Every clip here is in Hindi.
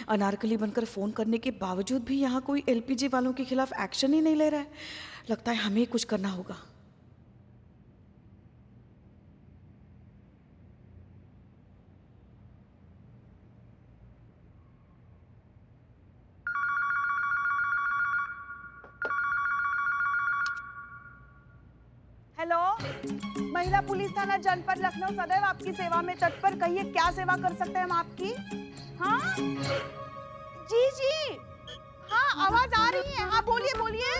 अनारकली बनकर फ़ोन करने के बावजूद भी यहाँ कोई एलपीजी वालों के खिलाफ एक्शन ही नहीं ले रहा है। लगता है हमें ही कुछ करना होगा। हेलो, महिला पुलिस थाना जनपद लखनऊ सदैव आपकी सेवा में तत्पर। कहिए क्या सेवा कर सकते हैं हम आपकी? हाँ जी जी, हाँ आवाज आ रही है। हाँ बोलिए बोलिए,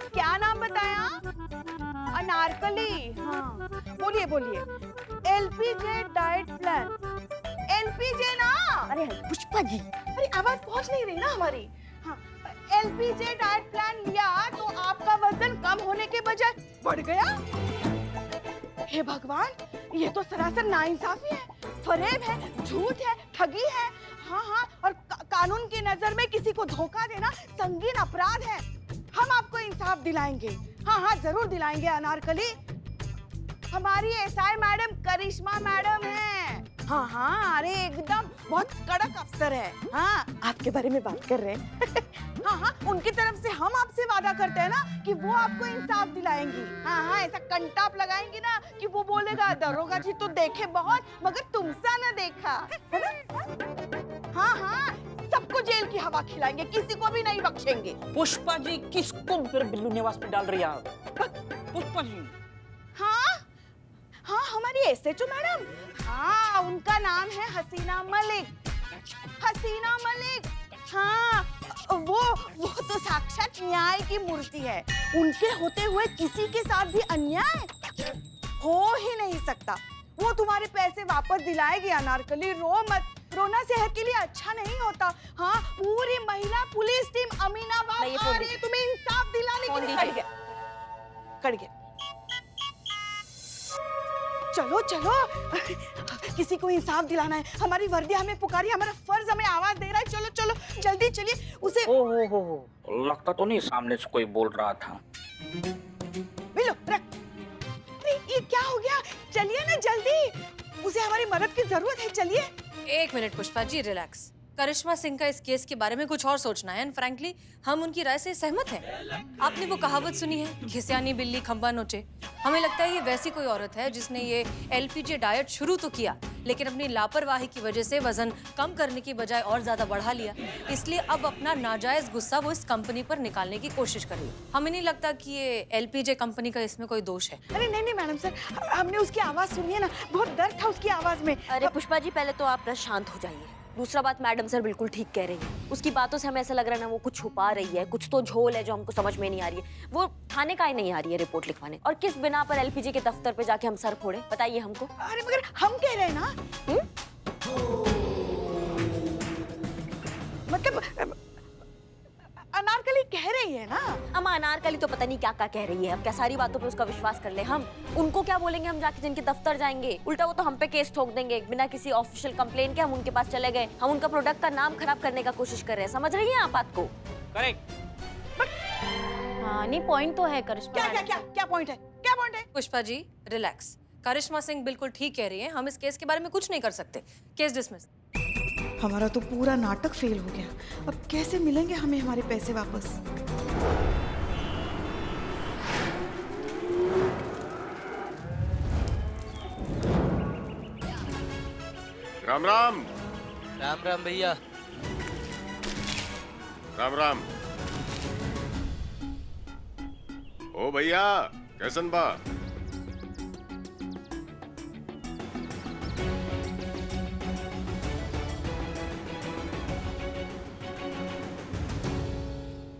क्या नाम बताया? अनारकली। हाँ बोलिए बोलिए। LPG diet plan. एलपीजे ना? अरे पुष्पा जी, अरे आवाज पहुंच नहीं रही ना हमारी। हाँ, एलपीजे डाइट प्लान लिया तो आपका वजन कम होने के बजाय बढ़ गया। हे भगवान, ये तो सरासर नाइंसाफी है, फरेब है, झूठ है, ठगी है। हाँ हाँ, और कानून की नजर में किसी को धोखा देना संगीन अपराध है। हम आपको इंसाफ दिलाएंगे। हाँ हाँ जरूर दिलाएंगे अनारकली। हमारी एसआई मैडम करिश्मा मैडम है। हाँ हाँ, अरे एकदम बहुत कड़क अफसर है। हाँ आपके बारे में बात कर रहे हैं। हाँ हाँ, उनकी तरफ से हम आपसे वादा करते हैं ना कि वो आपको इंसाफ दिलाएंगी। हाँ हाँ, ऐसा कंटाप लगाएंगी ना कि वो बोलेगा दरोगा जी तो देखे बहुत मगर तुमसा न देखा, है ना? हाँ हाँ, सबको जेल की हवा खिलाएंगे, किसी को भी नहीं बख्शेंगे। पुष्पा जी किसको फिर बिल्लू निवास पे डाल रही है आप? पुष्पा जी। हाँ हाँ, हमारी एसएचओ मैडम। हाँ, उनका नाम है हसीना मलिक। हसीना मलिक। हाँ, वो तो साक्षात न्याय की मूर्ति है। उनके होते हुए किसी के साथ भी अन्याय हो ही नहीं सकता। वो तुम्हारे पैसे वापस दिलाएगी अनारकली, रो मत। रोना सेहत के लिए अच्छा नहीं होता। हाँ, पूरी महिला पुलिस टीम अमीनाबाद आ रही है तुम्हें इंसाफ दिलाने के लिए। कट गया। चलो चलो, किसी को इंसाफ दिलाना है। हमारी वर्दी हमें पुकारी, हमारा फर्ज हमें आवाज दे रहा है। चलो चलो जल्दी चलिए उसे। हो लगता तो नहीं सामने से कोई बोल रहा था। मिलो रख। अरे ये क्या हो गया? चलिए ना जल्दी, उसे हमारी मदद की जरूरत है। चलिए। एक मिनट पुष्पा जी, रिलैक्स। करिश्मा सिंह का इस केस के बारे में कुछ और सोचना है एंड फ्रैंकली हम उनकी राय से सहमत हैं। आपने वो कहावत सुनी है, घिस्यानी बिल्ली खंबा नोचे? हमें लगता है ये वैसी कोई औरत है जिसने ये एलपीजे डाइट शुरू तो किया लेकिन अपनी लापरवाही की वजह से वजन कम करने की बजाय और ज्यादा बढ़ा लिया। इसलिए अब अपना नाजायज गुस्सा वो इस कंपनी पर निकालने की कोशिश कर रही है। हमें नहीं लगता कि ये एलपीजे कंपनी का इसमें कोई दोष है। अरे नहीं नहीं मैडम सर, हमने उसकी आवाज सुनी है ना, बहुत दर्द था उसकी आवाज में। अरे पुष्पा जी पहले तो आप शांत हो जाइए। दूसरा बात, मैडम सर बिल्कुल ठीक कह रही है। उसकी बातों से हमें ऐसा लग रहा है ना वो कुछ छुपा रही है, कुछ तो झोल है जो हमको समझ में नहीं आ रही है। वो थाने का ही नहीं आ रही है रिपोर्ट लिखवाने, और किस बिना पर एलपीजी के दफ्तर पे जाके हम सर फोड़े, बताइए हमको। अरे मगर हम कह रहे हैं ना, मतलब अनारकली कह रही है ना। अम्मा अनारकली तो पता नहीं क्या क्या कह रही है। अब क्या सारी बातों पे उसका विश्वास कर ले हम? उनको क्या बोलेंगे हम जाके जिनके दफ्तर जाएंगे? उल्टा वो तो हम पे केस ठोक देंगे। बिना किसी ऑफिशियल कंप्लेन के हम उनके पास चले गए, हम उनका प्रोडक्ट का नाम खराब करने का कोशिश कर रहे हैं। समझ रही हैं आप बात को? करेक्ट। हाँ नहीं, पॉइंट तो है करिश्मा। क्या क्या क्या क्या पॉइंट है? क्या पॉइंट है? पुष्पा जी रिलैक्स। करिश्मा सिंह बिल्कुल ठीक कह रही है, हम इस केस के बारे में कुछ नहीं कर सकते। Case dismiss. हमारा तो पूरा नाटक फेल हो गया। अब कैसे मिलेंगे हमें हमारे पैसे वापस? राम राम। राम राम भैया। राम राम। ओ भैया कैसन बा?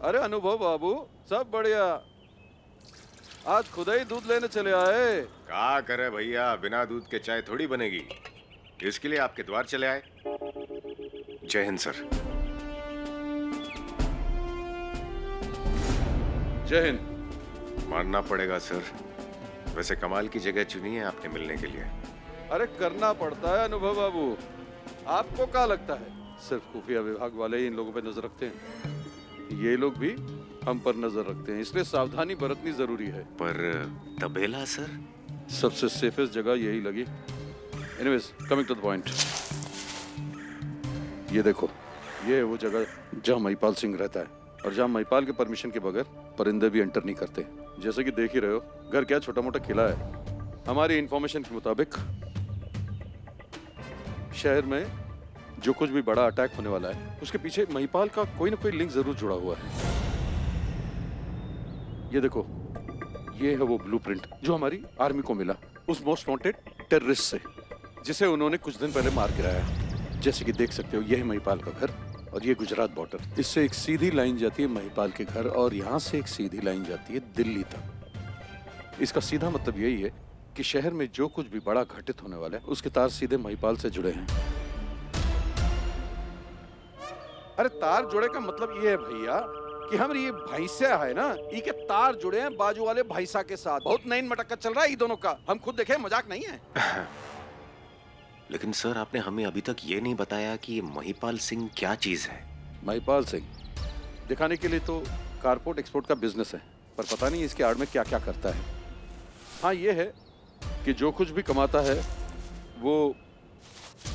अरे अनुभव बाबू, सब बढ़िया। आज खुदा ही दूध लेने चले आए। क्या करे भैया, बिना दूध के चाय थोड़ी बनेगी, इसके लिए आपके द्वार चले आए। जय हिंद सर। जय हिंद। मानना पड़ेगा सर, वैसे कमाल की जगह चुनी है आपने मिलने के लिए। अरे करना पड़ता है अनुभव बाबू। आपको क्या लगता है सिर्फ खुफिया विभाग वाले ही इन लोगों पे नजर रखते हैं? ये लोग भी हम पर नजर रखते हैं, इसलिए सावधानी बरतनी जरूरी है। पर तबेला सर? सबसे सेफेस्ट जगह यही लगी। Anyways coming to the point, ये देखो ये है वो जगह जहाँ महिपाल सिंह रहता है, और जहाँ महिपाल के परमिशन के बगैर परिंदे भी एंटर नहीं करते। जैसे कि देख ही रहे हो, घर क्या छोटा मोटा किला है। हमारी इंफॉर्मेशन के मुताबिक शहर में जो कुछ भी बड़ा अटैक होने वाला है, उसके पीछे महिपाल का कोई ना कोई लिंक जरूर जुड़ा हुआ है। ये देखो, ये है वो ब्लूप्रिंट जो हमारी आर्मी को मिला उस मोस्ट वांटेड टेररिस्ट से, जिसे उन्होंने कुछ दिन पहले मार गिराया। जैसे कि देख सकते हो, यह है महिपाल का घर और ये गुजरात बॉर्डर। इससे एक सीधी लाइन जाती है महिपाल के घर, और यहाँ से एक सीधी लाइन जाती है दिल्ली तक। इसका सीधा मतलब यही है कि शहर में जो कुछ भी बड़ा घटित होने वाला है, उसके तार सीधे महिपाल से जुड़े हैं। अरे तार जुड़े का मतलब ये है भैया कि हमारी ये भैंसा है ना, ई के तार जुड़े हैं बाजू वाले भैंसा के साथ। बहुत नई मटक्का चल रहा है ये दोनों का, हम खुद देखे, मजाक नहीं है। लेकिन सर, आपने हमें अभी तक ये नहीं बताया कि ये महिपाल सिंह क्या चीज है। महिपाल सिंह दिखाने के लिए तो कारपोर्ट एक्सपोर्ट का बिजनेस है, पर पता नहीं इसके आड़ में क्या क्या करता है। हाँ, ये है कि जो कुछ भी कमाता है वो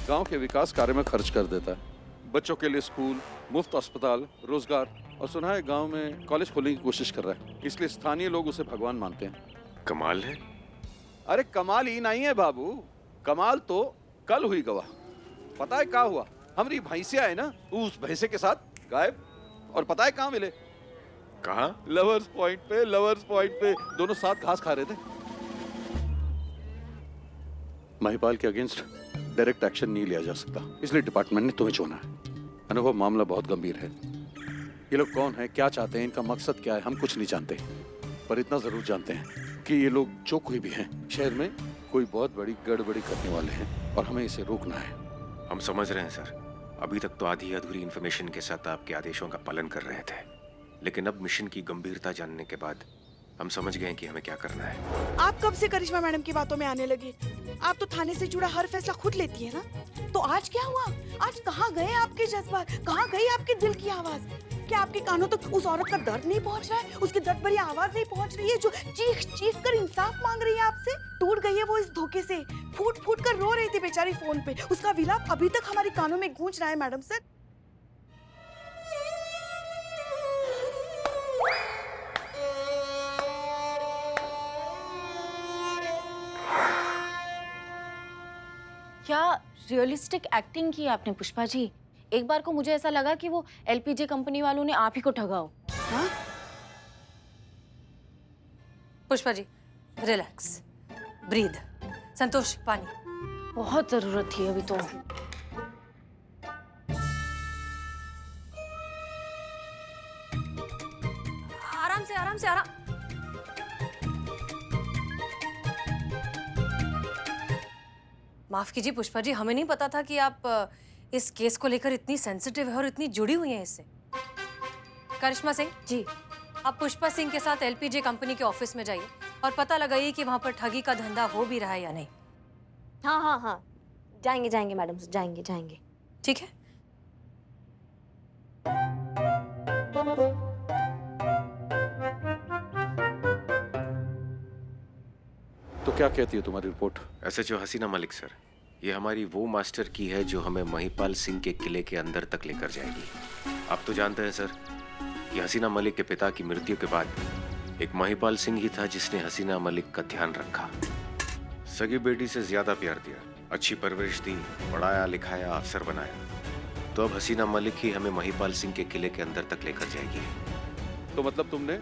गांव के विकास कार्य में खर्च कर देता है। बच्चों के लिए स्कूल, मुफ्त अस्पताल, रोजगार, और सुना है गांव में कॉलेज खोलने की कोशिश कर रहा है। इसलिए स्थानीय लोग उसे भगवान मानते हैं। कमाल है। अरे कमाल ही नहीं है बाबू, कमाल तो कल हुई गवाह। पता है क्या हुआ? हमारी भैंसिया है ना, उस भैंसे के साथ गायब। और पता है कहाँ मिले? कहाँ? लवर्स पॉइंट पे, लवर्स पॉइंट पे दोनों साथ घास खा रहे थे। महिपाल के अगेंस्ट डायरेक्ट एक्शन नहीं लिया जा सकता, इसलिए डिपार्टमेंट ने तुम्हें चुना है। अनुभव, मामला बहुत गंभीर है। ये लोग कौन है, क्या चाहते हैं, इनका मकसद क्या है, हम कुछ नहीं जानते, पर इतना जरूर जानते हैं कि ये लोग जो कोई भी हैं, शहर में कोई बहुत बड़ी गड़बड़ी करने वाले हैं और हमें इसे रोकना है। हम समझ रहे हैं सर। अभी तक तो आधी अधूरी इन्फॉर्मेशन के साथ आपके आदेशों का पालन कर रहे थे, लेकिन अब मिशन की गंभीरता जानने के बाद हम समझ गए कि हमें क्या करना है। आप कब से करिश्मा मैडम की बातों में आने लगी? आप तो थाने से जुड़ा हर फैसला खुद लेती है ना, तो आज क्या हुआ? आज कहाँ गए आपके जज्बात, कहाँ गई आपके दिल की आवाज? क्या आपके कानों तक उस औरत का दर्द नहीं पहुँच रहा है? उसकी दर्द भरी आवाज नहीं पहुँच रही है जो चीख चीख कर इंसाफ मांग रही है आपसे? टूट गई है वो इस धोखे से, फूट फूट कर रो रही थी बेचारी फोन पे। उसका विलाप अभी तक हमारे कानों में गूंज रहा है मैडम सर। क्या रियलिस्टिक एक्टिंग की आपने पुष्पा जी? एक बार को मुझे ऐसा लगा कि वो एलपीजे कंपनी वालों ने आप ही को ठगा हो। हाँ? Pushpa ji, relax, breathe. संतोष, पानी। बहुत जरूरत थी अभी तो। आराम से, आराम से, आराम। माफ कीजिए पुष्पा जी, हमें नहीं पता था कि आप इस केस को लेकर इतनी सेंसिटिव है और इतनी जुड़ी हुई हैं इससे। करिश्मा सिंह जी, आप पुष्पा सिंह के साथ एलपीजे कंपनी के ऑफिस में जाइए और पता लगाइए कि वहां पर ठगी का धंधा हो भी रहा है या नहीं। हाँ हाँ हाँ, जाएंगे जाएंगे मैडम, जाएंगे जाएंगे। ठीक है। तो क्या कहती है तुम्हारी रिपोर्ट? एसएचओ हसीना मलिक सर, ये हमारी वो मास्टर की है जो हमें महिपाल सिंह के किले के अंदर तक लेकर जाएगी। आप तो जानते हैं सर, ये हसीना मलिक के पिता की मृत्यु के बाद एक महिपाल सिंह ही था जिसने हसीना मलिक का ध्यान रखा, सगी बेटी से ज्यादा प्यार दिया, अच्छी परवरिश दी, पढ़ाया लिखाया, अफसर बनाया। तो अब हसीना मलिक ही हमें महिपाल सिंह के किले के अंदर तक लेकर जाएगी। तो मतलब तुमने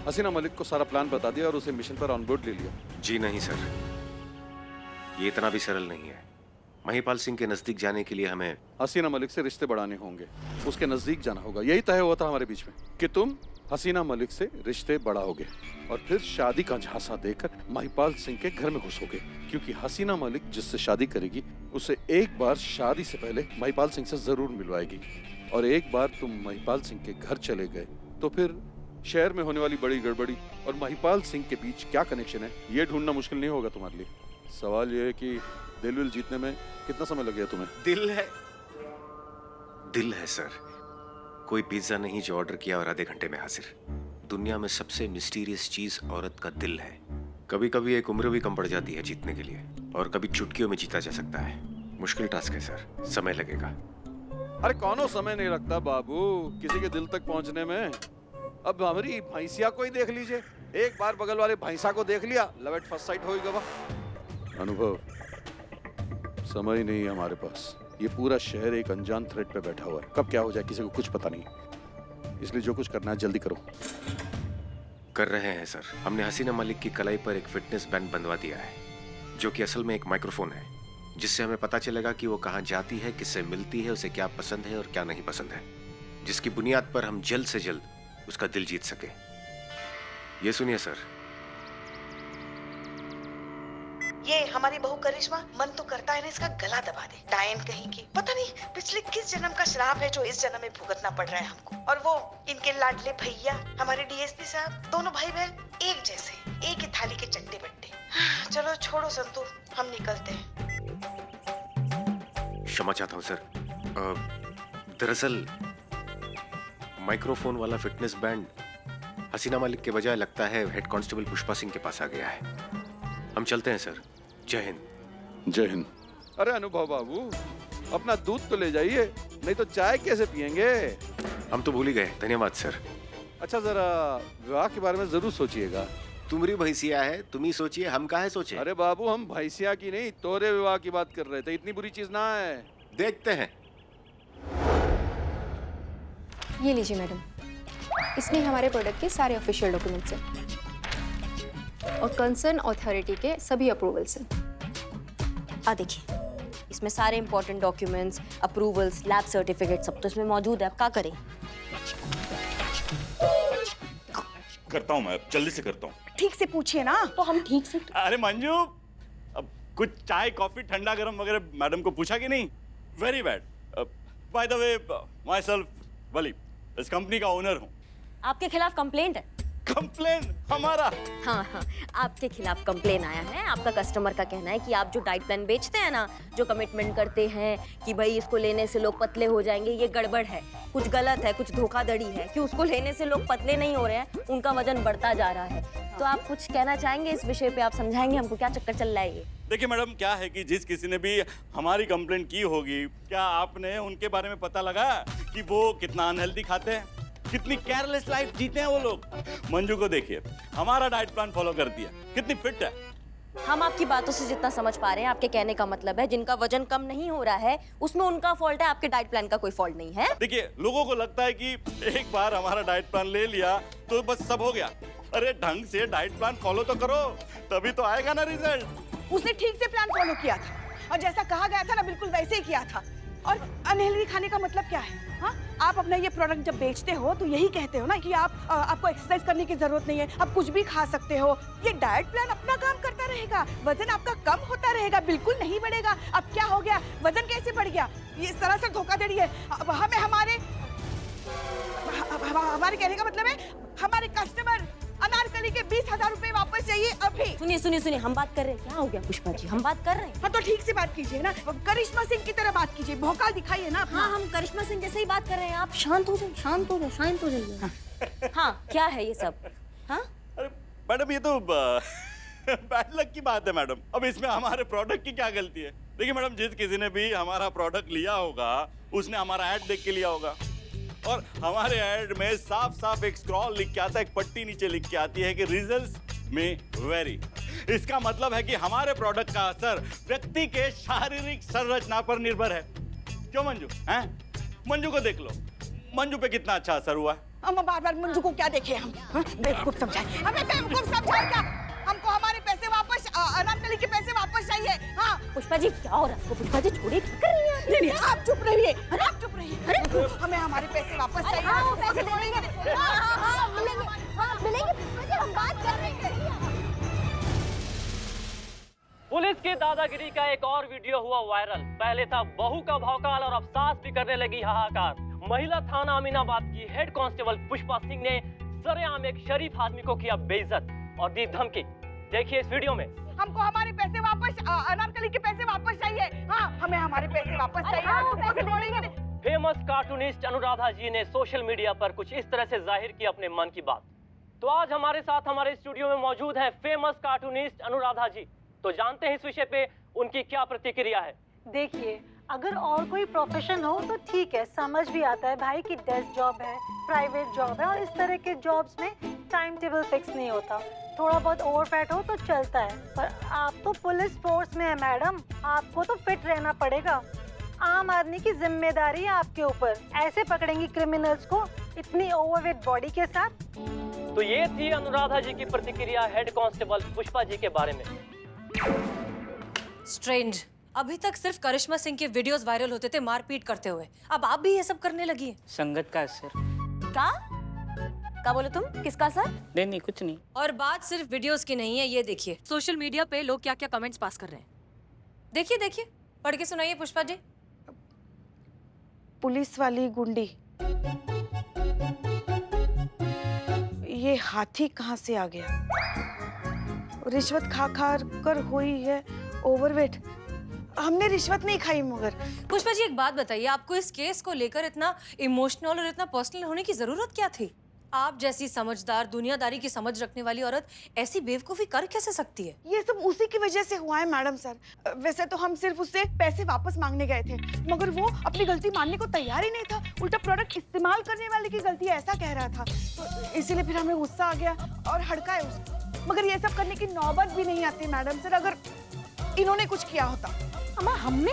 हसीना मलिक को सारा प्लान बता दिया और उसे मिशन पर ऑन बोर्ड ले लिया? जी नहीं सर, ये इतना भी सरल नहीं है। महिपाल सिंह के नजदीक जाने के लिए हमें हसीना मलिक से रिश्ते बढ़ाने होंगे, उसके नजदीक जाना होगा। यही तय हुआ था हमारे बीच में कि तुम हसीना मलिक से रिश्ते बढ़ाओगे और फिर शादी का झांसा देकर महिपाल सिंह के घर में घुसोगे, क्योंकि हसीना मलिक जिससे शादी करेगी उसे एक बार शादी से पहले महिपाल सिंह से जरूर मिलवाएगी। और एक बार तुम महिपाल सिंह के घर चले गए तो फिर शहर में होने वाली बड़ी गड़बड़ी और महिपाल सिंह के बीच क्या कनेक्शन है, ये ढूंढना मुश्किल नहीं होगा तुम्हारे लिए। सवाल ये है कि दिल विल जीतने में कितना समय लग गया तुम्हें? दिल है सर, कोई पिज्जा नहीं जो ऑर्डर किया और आधे घंटे में हाजिर। दुनिया में सबसे मिस्टीरियस चीज औरत का दिल है। कभी कभी एक उम्र भी कम पड़ जाती है जीतने के लिए, और कभी चुटकियों में जीता जा सकता है। मुश्किल टास्क है सर, समय लगेगा। अरे कौनो समय नहीं लगता बाबू किसी के दिल तक पहुंचने में। अब हमारी भैंसिया को ही देख लीजिए, एक बार बगल वाले भैंसा को देख लिया, लव एट फर्स्ट साइट हो ही गवा। अनुभव, समय नहीं है हमारे पास। ये पूरा शहर एक अनजान थ्रेड पे बैठा हुआ है, कब क्या हो जाए किसी को कुछ पता नहीं, इसलिए जो कुछ करना है जल्दी करो। कर रहे हैं सर। हमने हसीना मलिक की कलाई पर एक फिटनेस बैंड बंधवा दिया है, जो कि असल में एक माइक्रोफोन है, जिससे हमें पता चलेगा कि वो कहाँ जाती है, किससे मिलती है, उसे क्या पसंद है और क्या नहीं पसंद है, जिसकी बुनियाद पर हम जल्द से जल्द उसका दिल जीत सके। ये सुनिए सर। ये हमारी बहू करिश्मा मन तो करता है ना इसका गला दबा दे। डायन कहीं की, पता नहीं पिछले किस जन्म का श्राप है जो इस जन्म में भुगतना पड़ रहा है हमको। और वो इनके लाडले भैया हमारे डीएसपी साहब, दोनों भाई बहन एक जैसे, एक ही थाली के चट्टे बट्टे। चलो छोड़ो संतू, हम निकलते हैं। क्षमा चाहता हूँ सर। दरअसल माइक्रोफोन वाला फिटनेस बैंड हसीना मलिक के बजाय लगता है हेड कांस्टेबल पुष्पा सिंह के पास आ गया है। हम चलते हैं सर। जय हिंद। जय हिंद। अरे अनुभव बाबू, अपना दूध तो ले जाइए, नहीं तो चाय कैसे पियेंगे। हम तो भूल ही गए, धन्यवाद सर। अच्छा जरा विवाह के बारे में जरूर सोचिएगा। तुम्हारी भैंसिया है, तुम ही सोचिए, हम काहे सोचे। अरे बाबू हम भैंसिया की नहीं तोरे विवाह की बात कर रहे थे, इतनी बुरी चीज ना है। देखते हैं। ये लीजिए मैडम, इसमें हमारे प्रोडक्ट के सारे ऑफिशियल डॉक्यूमेंट्स हैं और कंसर्न अथॉरिटी के सभी अप्रूवल्स हैं। आ देखिए, इसमें सारे important documents, approvals, lab certificate सब तो इसमें मौजूद है। अब क्या करें? करता हूँ मैं, जल्दी से करता हूँ। ठीक से पूछिए ना। तो हम ठीक से। अरे मंजू, अब कुछ चाय कॉफी ठंडा गरम वगैरह मैडम को पूछा कि नहीं? Very bad. By the way, myself वली, इस कंपनी का ओनर हूँ। आपके खिलाफ कंप्लेंट है। कंप्लेन हमारा? हाँ हाँ, आपके खिलाफ कंप्लेन आया है। आपका कस्टमर का कहना है कि आप जो डाइट प्लान बेचते हैं ना, जो कमिटमेंट करते हैं कि भाई इसको लेने से लोग पतले हो जाएंगे, ये गड़बड़ है, कुछ गलत है, कुछ धोखाधड़ी है कि उसको लेने से लोग पतले नहीं हो रहे हैं, उनका वजन बढ़ता जा रहा है। तो आप कुछ कहना चाहेंगे इस विषय पे? आप समझाएंगे हमको क्या चक्कर चल रहा है ये? देखिए मैडम, क्या है कि जिस किसी ने भी हमारी कंप्लेंट की होगी, क्या आपने उनके बारे में पता लगा कि वो कितना अनहेल्दी खाते हैं, कितनी केयरलेस लाइफ जीते हैं वो लोग? मंजू को देखिए, हमारा डाइट प्लान फॉलो करती है, कितनी फिट है। हम आपकी बातों से जितना समझ पा रहे हैं, आपके कहने का मतलब है जिनका वजन कम नहीं हो रहा है उसमें उनका फॉल्ट है, आपके डाइट प्लान का कोई फॉल्ट नहीं है। देखिए, लोगों को लगता है कि एक बार हमारा डाइट प्लान ले लिया तो बस सब हो गया। अरे ढंग से डाइट प्लान फॉलो तो करो, तभी तो आएगा ना रिजल्ट। उसने ठीक से प्लान फॉलो किया था और जैसा कहा गया था ना बिल्कुल वैसे ही किया था। और अनहेल्दी खाने का मतलब क्या है? हाँ, आप अपना ये प्रोडक्ट जब बेचते हो तो यही कहते हो ना कि आपको एक्सरसाइज करने की जरूरत नहीं है, आप कुछ भी खा सकते हो। ये डाइट प्लान अपना काम करता रहेगा, वजन आपका कम होता रहेगा, बिल्कुल नहीं बढ़ेगा। अब क्या हो गया? वजन कैसे बढ़ गया? ये सरासर धोखाधड़ी है। अब हमें हमारे कहने का मतलब है हमारे कस्टमर अनारकली के 20,000 रुपए वापस चाहिए अभी। सुनिए, हम बात कर रहे हैं। क्या हो गया पुष्पा जी? हम बात कर रहे हैं। हाँ तो ठीक से बात कीजिए ना, करिश्मा सिंह की तरह बात कीजिए, भौकाल दिखाइए ना अपना। हाँ, हम करिश्मा सिंह जैसे ही बात कर रहे हैं। आप शांत हो जाइए। हाँ, क्या है ये सब? हाँ, अरे मैडम, ये तो बैड लक की बात है मैडम। अब इसमें हमारे प्रोडक्ट की क्या गलती है? देखिए मैडम, जिस किसी ने भी हमारा प्रोडक्ट लिया होगा उसने हमारा ऐड देख के लिया होगा, और हमारे ऐड में साफ साफ एक स्क्रॉल लिख के आता है, एक पट्टी नीचे लिख के आती है कि रिजल्ट्स में वेरी। इसका मतलब है कि हमारे प्रोडक्ट का असर व्यक्ति के शारीरिक संरचना पर निर्भर है। क्यों मंजू? हैं? मंजू को देख लो, मंजू पे कितना अच्छा असर हुआ है। हम बार-बार मंजू को क्या देखे हम? बेवकूफ समझाए हमें, बेवकूफ समझाए क्या? हमको हमारे पैसे वापस, अनारकली के पैसे वापस चाहिए। हाँ पुष्पा जी, क्या हो रहा है आपको? पुष्पा जी छोड़िए, क्या कर रही हैं आप? नहीं, आप चुप रहिए। अरे आप चुप रहिए। अरे हमें हमारे पैसे वापस चाहिए। हाँ, वो पैसे मिलेंगे। मिलेंगे। हम बात कर रहे हैं। पुलिस की दादागिरी का एक और वीडियो हुआ वायरल। पहले था बहू का भौकाल और अब सास भी करने लगी हाहाकार। महिला थाना अमीनाबाद की हेड कांस्टेबल पुष्पा सिंह ने सरेआम एक शरीफ आदमी को किया बेइज्जत और दी धमकी। देखिए इस वीडियो में। हमको हमारे पैसे वापस, अनारकली के पैसे वापस चाहिए। हाँ, हमें हमारे पैसे वापस चाहिए। फेमस कार्टूनिस्ट अनुराधा जी ने सोशल मीडिया पर कुछ इस तरह से जाहिर की अपने मन की बात। तो आज हमारे साथ हमारे स्टूडियो में मौजूद हैं फेमस कार्टूनिस्ट अनुराधा जी। तो जानते हैं इस विषय पे उनकी क्या प्रतिक्रिया है। देखिए, अगर और कोई प्रोफेशन हो तो ठीक है, समझ भी आता है भाई कि डेस्क जॉब है, प्राइवेट जॉब है और इस तरह के जॉब्स में टाइम टेबल फिक्स नहीं होता। थोड़ा बहुत ओवरफैट हो तो चलता है, पर आप तो पुलिस फोर्स में है मैडम, आपको तो फिट रहना पड़ेगा। आम आदमी की जिम्मेदारी है आपके ऊपर। ऐसे पकड़ेंगी क्रिमिनल्स को इतनी ओवरवेट बॉडी के साथ? तो ये थी अनुराधा जी की प्रतिक्रिया हेड कांस्टेबल पुष्पा जी के बारे में। स्ट्रेंज, अभी तक सिर्फ करिश्मा सिंह के वीडियोस वायरल होते थे मारपीट करते हुए, अब आप भी ये सब करने लगी हैं। संगत का असर। क्या बोले तुम? किसका असर? नहीं कुछ नहीं। और बात सिर्फ वीडियोस की नहीं है, ये देखिए सोशल मीडिया पे लोग क्या क्या कमेंट्स पास कर रहे हैं। देखिए देखिए, पढ़ के सुनाइए पुष्पा जी। पुलिस वाली गुंडी, ये हाथी कहाँ से आ गया? रिश्वत खा खा कर हुई है ओवरवेट। हमने रिश्वत नहीं खाई। मगर पुष्पा जी एक बात बताइए, आपको इस केस को लेकर इतना इमोशनल और इतना पर्सनल होने की जरूरत क्या थी? आप जैसी समझदार, दुनियादारी की समझ रखने वाली औरत ऐसी बेवकूफी कर कैसे सकती है? ये सब उसी की वजह से हुआ है मैडम सर। वैसे तो हम सिर्फ उससे पैसे वापस मांगने गए थे, मगर वो अपनी गलती मानने को तैयार ही नहीं था। उल्टा प्रोडक्ट इस्तेमाल करने वाले की गलती है ऐसा कह रहा था, तो इसीलिए फिर हमें गुस्सा आ गया और हड़काए उसको। मगर ये सब करने की नौबत भी नहीं आती मैडम सर, अगर इन्होंने कुछ किया होता। अम्मा हमने?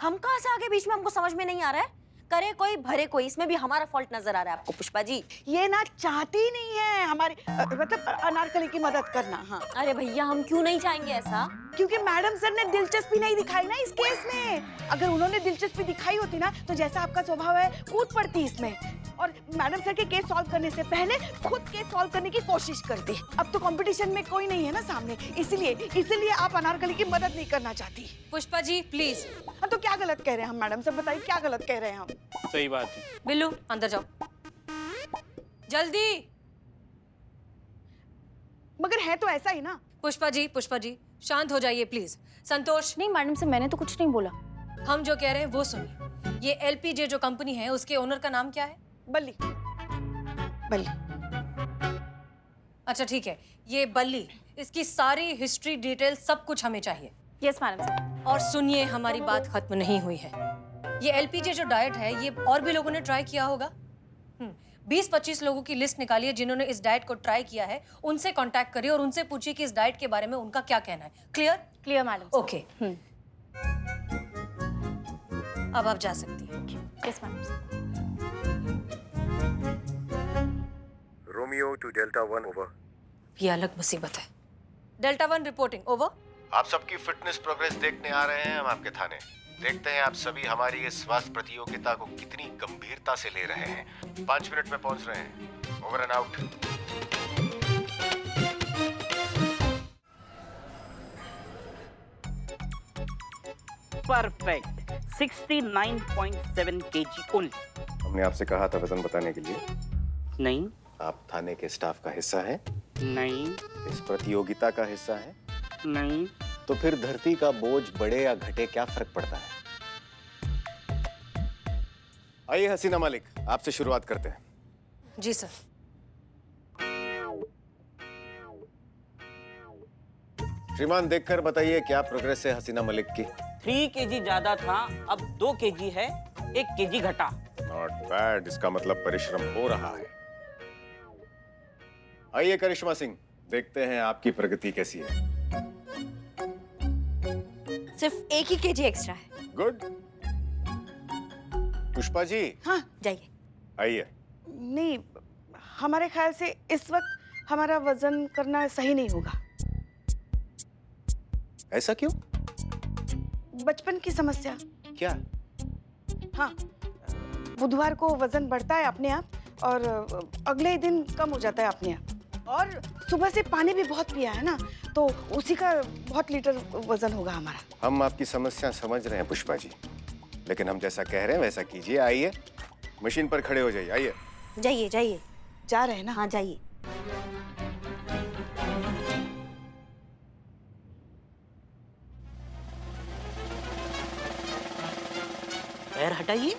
हम कहाँ से आगे बीच में? हमको समझ में नहीं आ रहा है। करे कोई भरे कोई, इसमें भी हमारा फॉल्ट नजर आ रहा है आपको पुष्पा जी। ये ना चाहती ही नहीं है हमारे मतलब अनारकली की मदद करना। हाँ अरे भैया, हम क्यों नहीं चाहेंगे ऐसा? क्योंकि मैडम सर ने दिलचस्पी नहीं दिखाई ना इस केस में। अगर उन्होंने दिलचस्पी दिखाई होती ना तो जैसा आपका स्वभाव है कूद पड़ती इसमें, और मैडम सर के केस सॉल्व करने से पहले खुद केस सॉल्व करने की कोशिश करती। अब तो कंपटीशन में कोई नहीं है ना सामने, इसीलिए आप अनारकली की मदद नहीं करना चाहती। पुष्पा जी प्लीज। हाँ तो क्या गलत कह रहे हैं हम मैडम सर? बताइए क्या गलत कह रहे हैं हम? सही बात है। बिल्लू अंदर जाओ जल्दी। मगर है तो ऐसा ही ना। पुष्पा जी शांत हो जाइए प्लीज। संतोष। नहीं मैडम से मैंने तो कुछ नहीं बोला। हम जो कह रहे हैं वो सुनिए। ये LPJ जो कंपनी है उसके ओनर का नाम क्या है? बल्ली। बल्ली। अच्छा ठीक है, ये बल्ली, इसकी सारी हिस्ट्री डिटेल सब कुछ हमें चाहिए। Yes madam sir. और सुनिए, हमारी बात खत्म नहीं हुई है। ये LPJ जो डाइट है ये और भी लोगों ने ट्राई किया होगा। 20-25 लोगों की लिस्ट निकालिए जिन्होंने इस डाइट को ट्राई किया है, उनसे कांटेक्ट करिए और उनसे पूछिए कि इस डाइट के बारे में उनका क्या कहना है। क्लियर? Clear madam. ओके। अब आप जा सकती हैं। Yes madam. Romeo to delta 1 over. ये अलग मुसीबत है। Delta 1 reporting over. आप सबकी फिटनेस प्रोग्रेस देखने आ रहे हैं हम आपके थाने। देखते हैं आप सभी हमारी इस स्वास्थ्य प्रतियोगिता को कितनी गंभीरता से ले रहे हैं। 5 मिनट में पहुंच रहे हैं। Over and out. Perfect 69.7 kg only. हमने आपसे कहा था वजन बताने के लिए। नहीं आप थाने के स्टाफ का हिस्सा हैं? नहीं इस प्रतियोगिता का हिस्सा हैं? नहीं। तो फिर धरती का बोझ बढ़े या घटे क्या फर्क पड़ता है? आइए हसीना मलिक, आपसे शुरुआत करते हैं। जी सर। श्रीमान देखकर बताइए क्या प्रोग्रेस है हसीना मलिक की? 3 kg ज्यादा था, अब 2 kg है, 1 kg घटा। नॉट बैड, इसका मतलब परिश्रम हो रहा है। आइए करिश्मा सिंह, देखते हैं आपकी प्रगति कैसी है। सिर्फ 1 ही kg एक्स्ट्रा है। गुड। पुष्पा जी। हाँ जाइए। आइए। नहीं, हमारे ख्याल से इस वक्त हमारा वजन करना सही नहीं होगा। ऐसा क्यों? बचपन की समस्या। क्या? हाँ, बुधवार को वजन बढ़ता है अपने आप और अगले ही दिन कम हो जाता है अपने आप। और सुबह से पानी भी बहुत पिया है ना, तो उसी का बहुत लीटर वजन होगा हमारा। हम आपकी समस्या समझ रहे हैं पुष्पा जी, लेकिन हम जैसा कह रहे हैं वैसा कीजिए। आइए, मशीन पर खड़े हो जाइए। आइए। जाइए जाइए। जा रहे हैं ना? हाँ जाइए। पैर हटाइए।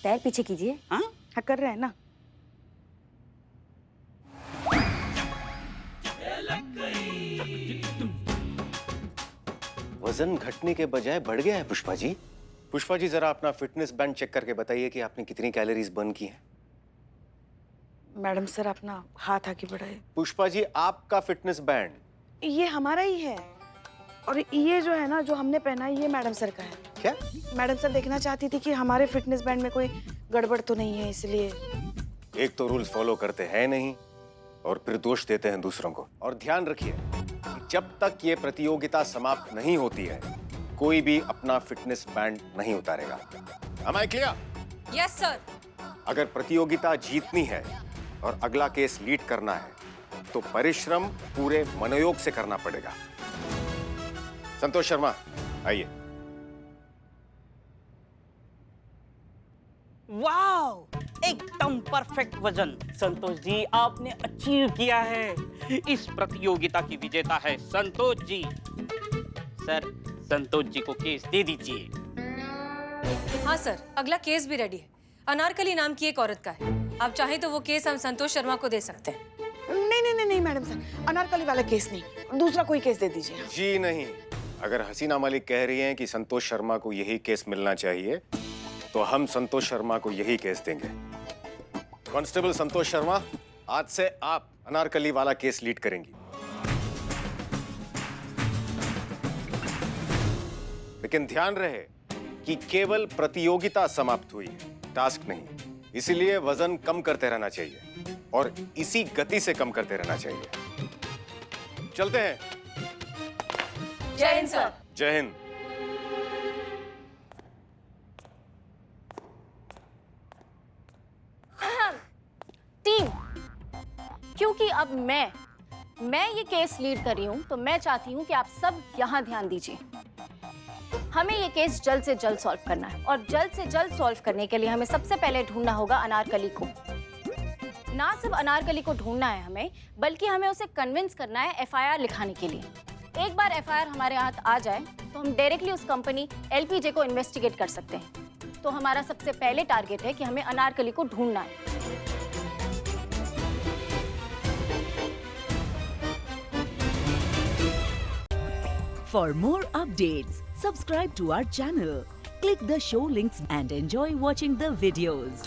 पैर पीछे कीजिए। हाँ हाँ कर रहे हैं ना। वजन घटने के बजाय बढ़ गया है पुष्पा जी। पुष्पा जी जरा अपना फिटनेस बैंड चेक करके बताइए कि आपने कितनी कैलोरीज बर्न की हैं। मैडम सर अपना हाथ आगे बढ़ाए। पुष्पा जी आपका फिटनेस बैंड। ये हमारा ही है और ये जो है ना जो हमने पहना है ये मैडम सर का है। क्या? मैडम सर देखना चाहती थी कि हमारे फिटनेस बैंड में कोई गड़बड़ तो नहीं है, इसलिए। एक तो रूल्स फॉलो करते हैं नहीं और फिर दोष देते हैं दूसरों को। और ध्यान रखिए जब तक ये प्रतियोगिता समाप्त नहीं होती है कोई भी अपना फिटनेस बैंड नहीं उतारेगा। Am I clear? Yes sir. अगर प्रतियोगिता जीतनी है और अगला केस लीड करना है तो परिश्रम पूरे मनोयोग से करना पड़ेगा। संतोष शर्मा आइए। वाओ, एकदम परफेक्ट वजन। संतोष जी आपने अचीव किया है। इस प्रतियोगिता की विजेता है संतोष जी। सर संतोष जी को केस दे दीजिए। हाँ सर, अगला केस भी रेडी है। अनारकली नाम की एक औरत का है। आप चाहें तो वो केस हम संतोष शर्मा को दे सकते हैं। नहीं मैडम सर, अनारकली वाला केस नहीं, दूसरा कोई केस दे दीजिए। जी नहीं, अगर हसीना मलिक कह रही हैं कि संतोष शर्मा को यही केस मिलना चाहिए तो हम संतोष शर्मा को यही केस देंगे। कांस्टेबल संतोष शर्मा, आज से आप अनारकली वाला केस लीड करेंगी। लेकिन ध्यान रहे कि केवल प्रतियोगिता समाप्त हुई है, टास्क नहीं। इसीलिए वजन कम करते रहना चाहिए और इसी गति से कम करते रहना चाहिए। चलते हैं। जय हिंद सर। जय हिंद। टीम, क्योंकि अब मैं ये केस लीड कर रही हूँ तो मैं चाहती हूँ कि आप सब यहाँ ध्यान दीजिए। हमें ये केस जल्द से जल्द सॉल्व करना है और जल्द से जल्द सॉल्व करने के लिए हमें सबसे पहले ढूंढना होगा अनारकली को। ना सिर्फ अनारकली को ढूंढना है हमें, बल्कि हमें उसे कन्विंस करना है एफआईआर लिखाने के लिए। एक बार एफआईआर हमारे हाथ आ जाए तो हम डायरेक्टली उस कंपनी एलपीजे को इन्वेस्टिगेट कर सकते हैं। तो हमारा सबसे पहले टारगेट है कि हमें अनारकली को ढूंढना है। For more updates, subscribe to our channel, click the show links and enjoy watching the videos.